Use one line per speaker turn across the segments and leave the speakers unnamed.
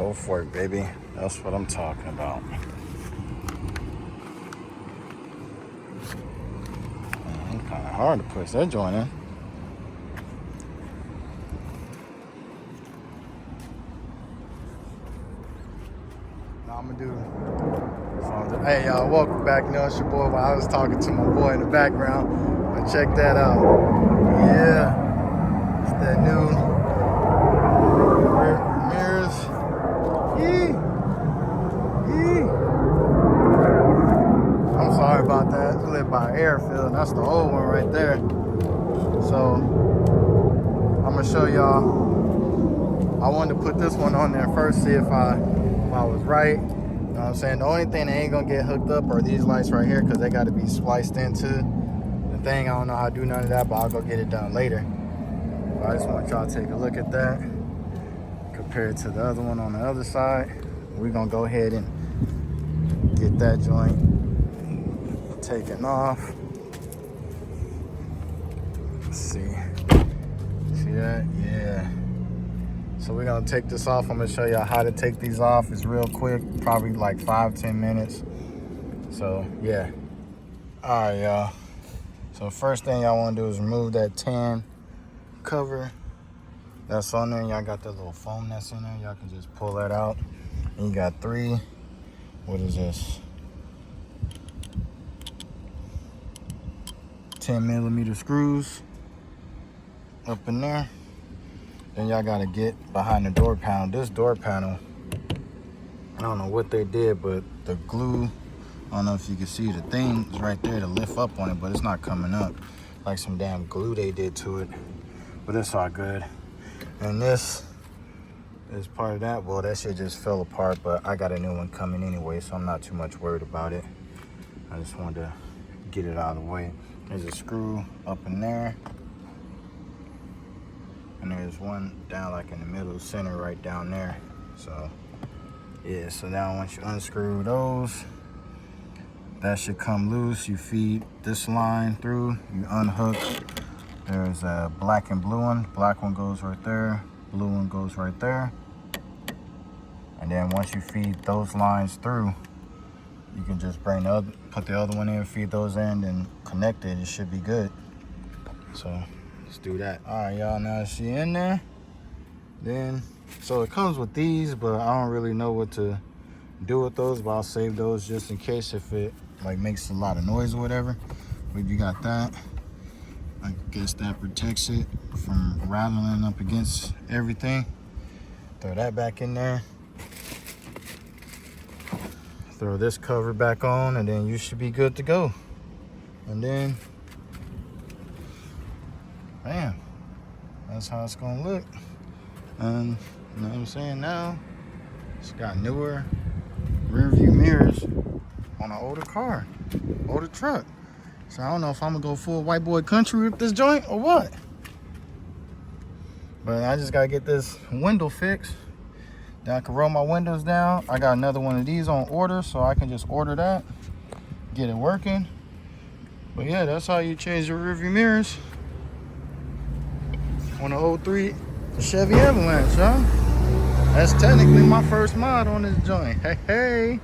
Go for it, baby. That's what I'm talking about. It's kind of hard to push that joint in. Now I'm gonna do. So, hey y'all, welcome back. You know it's your boy. While I was talking to my boy in the background, but check that out. Yeah, it's that new rear mirrors. I'm sorry about that. It's lit by airfield. That's the old one right there. So I'm gonna show y'all. I wanted to put this one on there first, see if I was right. You know what I'm saying? The only thing that ain't gonna get hooked up are these lights right here, because they got to be spliced into the thing. I don't know how to do none of that, but I'll go get it done later. But I just want y'all to take a look at that compared to the other one on the other side. We're gonna go ahead and get that joint taken off. Let's see. See that? Yeah. So we're gonna take this off. I'm gonna show y'all how to take these off. It's real quick, probably like 5-10 minutes. So yeah. All right, y'all. So first thing y'all wanna do is remove that tan cover that's on there. Y'all got that little foam that's in there. Y'all can just pull that out. And you got 3, what is this? 10mm screws up in there. Then y'all gotta get behind the door panel. This door panel, I don't know what they did, but the glue, I don't know if you can see the thing is right there to lift up on it, but it's not coming up. Like some damn glue they did to it, but it's all good. And this is part of that. Well, that shit just fell apart, but I got a new one coming anyway, so I'm not too much worried about it. I just wanted to get it out of the way. There's a screw up in there. And there's one down like in the middle center right down there. So yeah, so now once you unscrew those, that should come loose. You feed this line through, you unhook. There's a black and blue one. Black one goes right there, blue one goes right there. And then once you feed those lines through, you can just bring the other, put the other one in, feed those in, and connect it. It should be good. So let's do that. All right, y'all, now she in there. Then, so it comes with these, but I don't really know what to do with those, but I'll save those just in case if it like makes a lot of noise or whatever. But you got that. I guess that protects it from rattling up against everything. Throw that back in there. Throw this cover back on, and then you should be good to go. And then, bam, that's how it's gonna look. And you know what I'm saying, now it's got newer rear view mirrors on an older car, older truck. So I don't know if I'm gonna go full white boy country with this joint or what. But I just gotta get this window fixed. Then I can roll my windows down. I got another one of these on order, so I can just order that, get it working. But yeah, that's how you change your rear view mirrors on an 03 Chevy Avalanche, y'all. That's technically my first mod on this joint. Hey.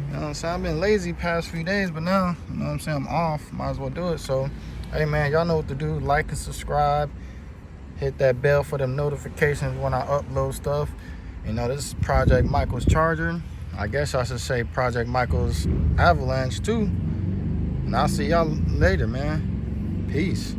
You know what I'm saying? I've been lazy past few days, but now, you know what I'm saying, I'm off. Might as well do it. So, hey man, y'all know what to do. Like and subscribe. Hit that bell for them notifications when I upload stuff. You know, this is Project Michael's Charger. I guess I should say Project Michael's Avalanche too. And I'll see y'all later, man. Peace.